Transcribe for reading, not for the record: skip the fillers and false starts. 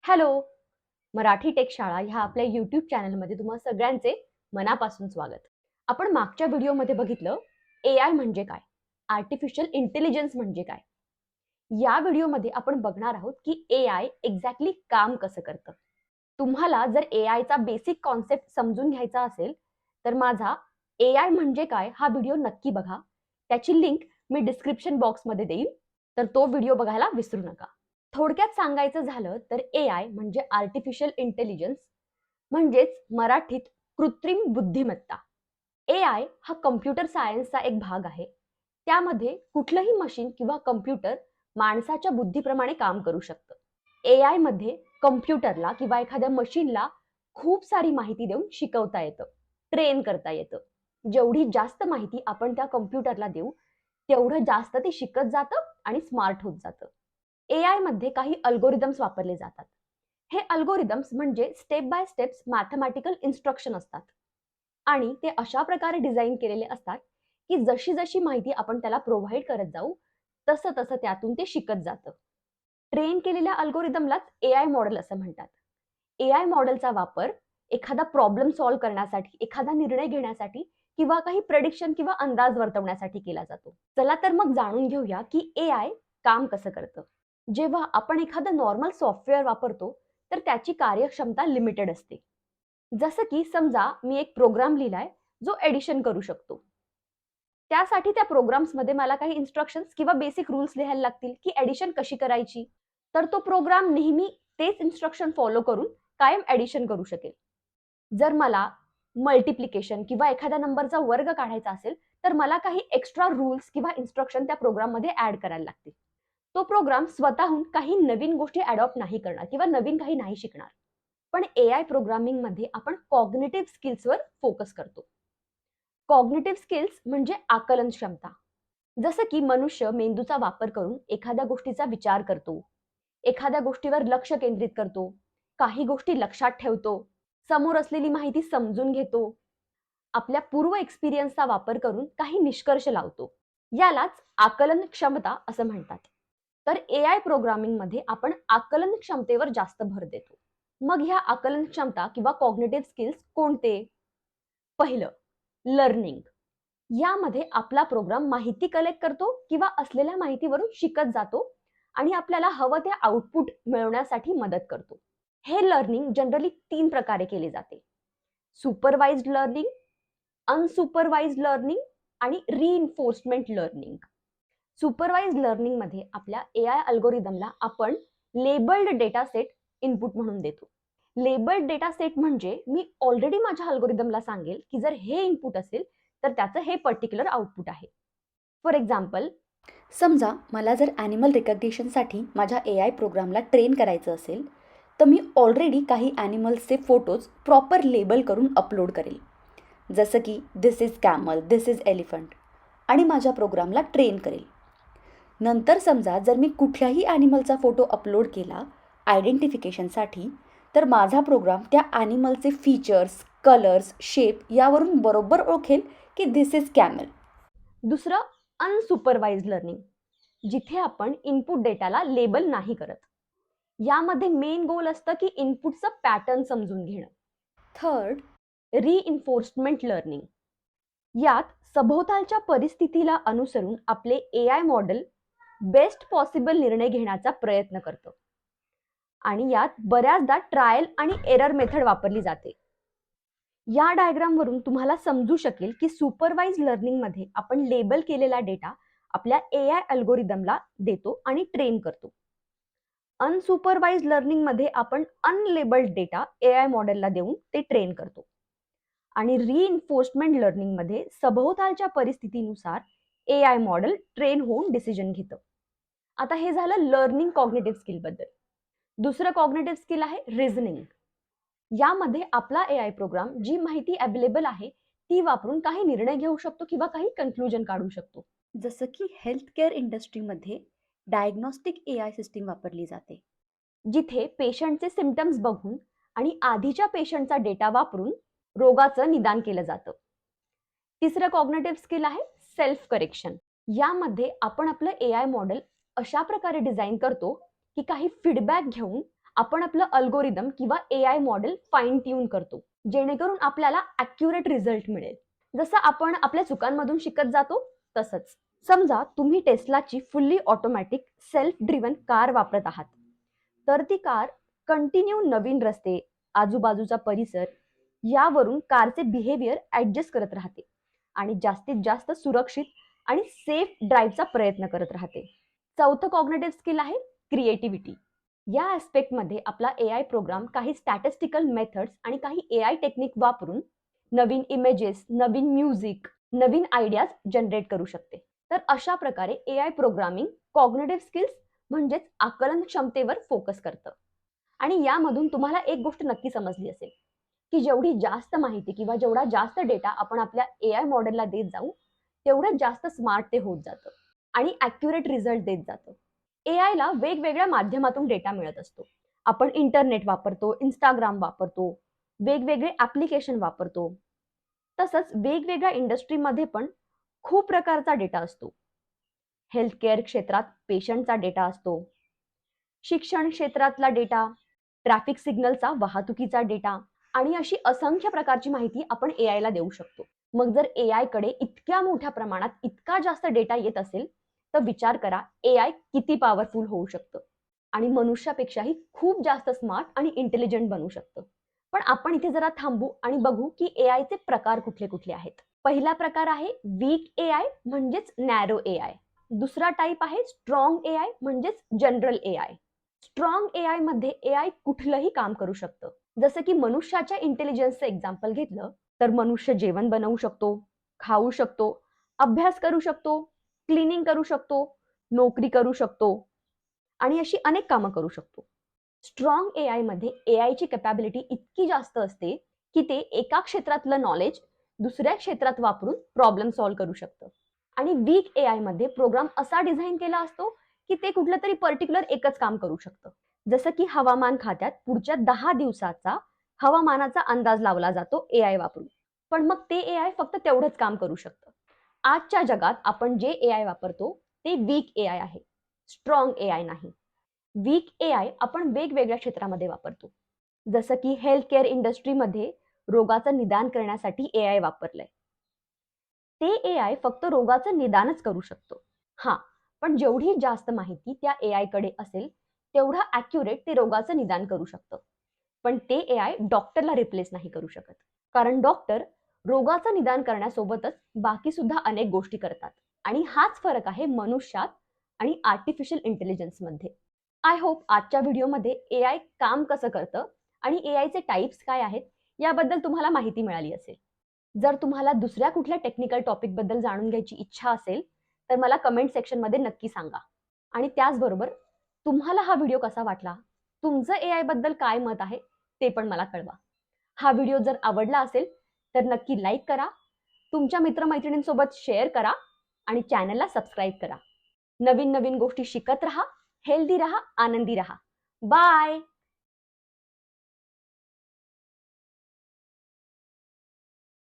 Hello. Marathi take शाळा ह्या आपल्या यूट्यूब चॅनलमध्ये तुम्हा सगळ्यांचे मनापासून स्वागत. आपण मागच्या व्हिडिओमध्ये बघितलं AI म्हणजे काय, आर्टिफिशियल इंटेलिजन्स म्हणजे काय. या व्हिडिओमध्ये आपण बघणार आहोत की AI एक्झॅक्टली काम कसं करतं. तुम्हाला जर AIचा बेसिक कॉन्सेप्ट समजून घ्यायचा असेल तर माझा AI म्हणजे काय हा व्हिडिओ नक्की बघा. त्याची लिंक मी डिस्क्रिप्शन बॉक्समध्ये देईन, तर तो व्हिडिओ बघायला विसरू नका. थोडक्यात सांगायचं झालं तर AI म्हणजे आर्टिफिशियल इंटेलिजन्स म्हणजेच मराठीत कृत्रिम बुद्धिमत्ता. AI हा कम्प्युटर सायन्सचा एक भाग आहे. त्यामध्ये कुठलंही मशीन किंवा कम्प्युटर माणसाच्या बुद्धीप्रमाणे काम करू शकतं. AI मध्ये कम्प्युटरला किंवा एखाद्या मशीनला खूप सारी माहिती देऊन शिकवता येतं, ट्रेन करता येतं. जेवढी जास्त माहिती आपण त्या कम्प्युटरला देऊ, तेवढं जास्त ते शिकत जातं आणि स्मार्ट होत जातं. AI मध्ये काही अल्गोरिदम्स वापरले जातात. हे अल्गोरिदम्स म्हणजे step by steps mathematical instruction असतात आणि ते अशा प्रकारे डिझाइन केलेले असतात की जशी जशी माहिती आपण त्याला प्रोव्हाइड करत जाऊ तसं तसं त्यातून ते शिकत जातं. ट्रेन केलेल्या अल्गोरिदमलाच AI मॉडेल असं म्हणतात. AI मॉडेलचा वापर एखादा प्रॉब्लेम सॉल्व्ह करण्यासाठी, एखादा निर्णय घेण्यासाठी किंवा काही प्रेडिक्शन किंवा अंदाज वर्तवण्यासाठी केला जातो. चला तर मग जाणून घेऊया की AI काम कसं करतं. जेव्हा आपण एखादं नॉर्मल सॉफ्टवेअर वापरतो तर त्याची कार्यक्षमता लिमिटेड असते. जसं की समजा मी एक प्रोग्राम लिहिलाय जो एडिशन करू शकतो. त्यासाठी त्या प्रोग्राम्समध्ये मला काही इन्स्ट्रक्शन्स किंवा बेसिक रूल्स लिहायला लागतील की एडिशन कशी करायची. तर तो प्रोग्राम नेहमी तेच इन्स्ट्रक्शन फॉलो करून कायम एडिशन करू शकेल. जर मला मल्टिप्लिकेशन किंवा एखाद्या नंबरचा वर्ग काढायचा असेल तर मला काही एक्स्ट्रा रूल्स किंवा इन्स्ट्रक्शन त्या प्रोग्राममध्ये ऍड करायला लागतील. तो प्रोग्राम स्वतःहून काही नवीन गोष्टी अडॉप्ट नाही करणार किंवा नवीन काही नाही शिकणार. पण AI प्रोग्रामिंग मध्ये आपण कॉग्निटिव्ह स्किल्सवर फोकस करतो. कॉग्निटिव्ह स्किल्स म्हणजे आकलन क्षमता. जसं की मनुष्य मेंदूचा वापर करून एखाद्या गोष्टीचा विचार करतो, एखाद्या गोष्टीवर लक्ष केंद्रित करतो, काही गोष्टी लक्षात ठेवतो, समोर असलेली माहिती समजून घेतो, आपल्या पूर्व एक्सपिरियन्सचा वापर करून काही निष्कर्ष लावतो. यालाच आकलन क्षमता असं म्हणतात. तर AI प्रोग्रामिंग मध्ये आपण आकलन क्षमतेवर जास्त भर देतो. मग ह्या आकलन क्षमता किंवा कॉग्निटिव्ह स्किल्स कोणते? पहिलं, लर्निंग. यामध्ये आपला प्रोग्राम माहिती कलेक्ट करतो किंवा असलेल्या माहितीवरून शिकत जातो आणि आपल्याला हवं ते आउटपुट मिळवण्यासाठी मदत करतो. हे लर्निंग जनरली 3 प्रकारे केले जाते: सुपरवाइज्ड लर्निंग, अनसुपरवाइज्ड लर्निंग आणि रिइन्फोर्समेंट लर्निंग. सुपरवाइज्ड लर्निंग मध्ये आपल्या AI अल्गोरिदमला आपण लेबल्ड डेटा सेट इनपुट म्हणून देतो. लेबल्ड डेटा सेट म्हणजे मी ऑलरेडी माझ्या अल्गोरिदमला सांगेल की जर हे इनपुट असेल तर त्याचं हे पर्टिक्युलर आउटपुट आहे. फॉर एक्झाम्पल, समजा मला जर ॲनिमल रिकग्निशनसाठी माझ्या AI प्रोग्रामला ट्रेन करायचं असेल, तर मी ऑलरेडी काही ॲनिमल्सचे फोटोज प्रॉपर लेबल करून अपलोड करेल. जसं की this is camel, this is elephant आणि माझ्या प्रोग्रामला ट्रेन करेल. नंतर समजा जर मी कुठल्याही ॲनिमलचा फोटो अपलोड केला आयडेंटिफिकेशनसाठी, तर माझा प्रोग्राम त्या ॲनिमलचे फीचर्स, कलर्स, शेप यावरून बरोबर ओळखेल की दिस इज कॅमल. दुसरं अनसुपरवाइज्ड लर्निंग, जिथे आपण इनपुट डेटाला लेबल नाही करत. यामध्ये मेन गोल असतं की इनपुटचं पॅटर्न समजून घेणं. Third, reinforcement learning. यात सभोवतालच्या परिस्थितीला अनुसरून आपले AI मॉडेल बेस्ट पॉसिबल निर्णय घेण्याचा प्रयत्न करतं आणि यात बऱ्याचदा ट्रायल आणि एरर मेथड वापरली जाते. या डायग्राम वरून तुम्हाला समजू शकेल की सुपरवाइज्ड लर्निंग मध्ये आपण लेबल केलेला डेटा आपल्या AI अल्गोरिदमला देतो आणि ट्रेन करतो. अनसुपरवाइज्ड लर्निंग मध्ये आपण अनलेबल्ड डेटा AI मॉडेलला देऊन ते ट्रेन करतो. आणि रिइन्फोर्समेंट लर्निंग मध्ये सभोवतालच्या परिस्थितीनुसार AI मॉडेल ट्रेन होऊन डिसिजन घेतं. आता हे झालं लर्निंग कॉग्निटिव्ह स्किल बद्दल. दुसरं कॉग्निटिव्ह स्किल आहे रिझनिंग. यामध्ये आपला AI प्रोग्राम जी माहिती अवेलेबल आहे ती वापरून काही निर्णय घेऊ शकतो किंवा काही कन्क्लुजन काढू शकतो. जसं की हेल्थकेअर इंडस्ट्रीमध्ये डायग्नॉस्टिक AI सिस्टीम वापरली जाते. जिथे पेशंटचे सिम्पटम्स बघून आणि आधीच्या पेशंटचा डेटा वापरून रोगाचं निदान केलं जातं. तिसरं कॉग्निटिव्ह स्किल आहे सेल्फ करेक्शन. यामध्ये आपण आपलं AI मॉडेल अशा प्रकारे डिझाइन करतो की काही फीडबॅक घेऊन आपण आपलं अल्गोरिदम किंवा AI मॉडेल फाईन ट्यून करतो, जेणेकरून आपल्याला ॲक्युरेट रिझल्ट मिळेल. जसं आपण आपल्या चुकांमधून शिकत जातो तसंच. समजा तुम्ही टेस्लाची fully automatic self driven car वापरत आहात, तर ती कार कंटिन्यू नवीन रस्ते, आजूबाजूचा परिसर यावरून कारचे बिहेवियर ॲडजस्ट करत राहते आणि जास्तीत जास्त सुरक्षित आणि सेफ ड्राईव्हचा प्रयत्न करत राहते. चौथं कॉग्निटिव्ह स्किल आहे क्रिएटिव्हिटी. या ॲस्पेक्टमध्ये आपला AI प्रोग्राम काही स्टॅटिस्टिकल मेथड्स आणि काही AI टेक्निक वापरून नवीन इमेजेस, नवीन म्युझिक, नवीन आयडियाज जनरेट करू शकते. तर अशा प्रकारे AI प्रोग्रामिंग कॉग्निटिव्ह स्किल्स म्हणजेच आकलन क्षमतेवर फोकस करतं. आणि यामधून तुम्हाला एक गोष्ट नक्की समजली असेल की जेवढी जास्त माहिती किंवा जेवढा जास्त डेटा आपण आपल्या AI मॉडेलला देत जाऊ, तेवढं जास्त स्मार्ट ते होत जातं आणि ॲक्युरेट रिझल्ट देत जातं. AIला वेगवेगळ्या माध्यमातून डेटा मिळत असतो. आपण इंटरनेट वापरतो, Instagram वापरतो, वेगवेगळे ॲप्लिकेशन वापरतो. तसंच वेगवेगळ्या इंडस्ट्रीमध्ये पण खूप प्रकारचा डेटा असतो. हेल्थ केअर क्षेत्रात पेशंटचा डेटा असतो, शिक्षण क्षेत्रातला डेटा, ट्रॅफिक सिग्नलचा वाहतुकीचा डेटा आणि अशी असंख्य प्रकारची माहिती आपण AIला देऊ शकतो. मग जर AIकडे इतक्या मोठ्या प्रमाणात इतका जास्त डेटा येत असेल, तर विचार करा AI किती पॉवरफुल होऊ शकतं आणि मनुष्यापेक्षाही खूप जास्त स्मार्ट आणि इंटेलिजंट बनू शकतं. पण आपण इथे जरा थांबू आणि बघू की AIचे प्रकार कुठले कुठले आहेत. पहिला प्रकार आहे वीक AI म्हणजेच नॅरो AI. दुसरा टाईप आहे स्ट्रॉंग AI म्हणजेच जनरल AI. स्ट्रॉंग AI मध्ये AI कुठलंही काम करू शकतं. जसं की मनुष्याच्या इंटेलिजन्सचं एक्झाम्पल घेतलं तर मनुष्य जेवण बनवू शकतो, खाऊ शकतो, अभ्यास करू शकतो, क्लिनिंग करू शकतो, नोकरी करू शकतो आणि अशी अनेक कामं करू शकतो. स्ट्रॉंग AI मध्ये AIची कॅपॅबिलिटी इतकी जास्त असते की ते एका क्षेत्रातलं नॉलेज दुसऱ्या क्षेत्रात वापरून प्रॉब्लेम सॉल्व्ह करू शकतं. आणि वीक AI मध्ये प्रोग्राम असा डिझाईन केला असतो की ते कुठलं तरी पर्टिक्युलर एकच काम करू शकतं. जसं की हवामान खात्यात पुढच्या 10 दिवसाचा हवामानाचा अंदाज लावला जातो AI वापरून. पण मग ते AI फक्त तेवढंच काम करू शकतं. आजच्या जगात आपण जे AI वापरतो ते वीक AI आहे, स्ट्रॉंग AI नाही. वीक AI आपण वेगवेगळ्या क्षेत्रामध्ये वापरतो. जसं की हेल्थ केअर इंडस्ट्रीमध्ये रोगाचं निदान करण्यासाठी AI वापरलंय. ते AI फक्त रोगाचं निदानच करू शकतो. हां, पण जेवढी जास्त माहिती त्या AIकडे असेल, तेवढं ॲक्युरेट ते रोगाचं निदान करू शकतं. पण ते AI डॉक्टरला रिप्लेस नाही करू शकत. कारण डॉक्टर रोगाचं निदान करण्यासोबतच बाकी सुद्धा अनेक गोष्टी करतात. आणि हाच फरक आहे मनुष्यात आणि आर्टिफिशियल इंटेलिजन्समध्ये. आय होप आजच्या व्हिडिओमध्ये AI काम कसं करतं आणि AIचे टाइप्स काय आहेत याबद्दल तुम्हाला माहिती मिळाली असेल. जर तुम्हाला दुसऱ्या कुठल्या टेक्निकल टॉपिकबद्दल जाणून घ्यायची इच्छा असेल, तर मला कमेंट सेक्शनमध्ये नक्की सांगा. आणि त्याचबरोबर तुम्हाला हा व्हिडिओ कसा वाटला, तुमचं AI बद्दल काय मत आहे, ते पण मला कळवा. हा व्हिडिओ जर आवडला असेल, तर नक्की लाईक करा, तुमच्या मित्रमैत्रिणींसोबत शेअर करा आणि चॅनलला सबस्क्राईब करा. नवीन नवीन गोष्टी शिकत राहा, हेल्दी राहा, आनंदी राहा. बाय.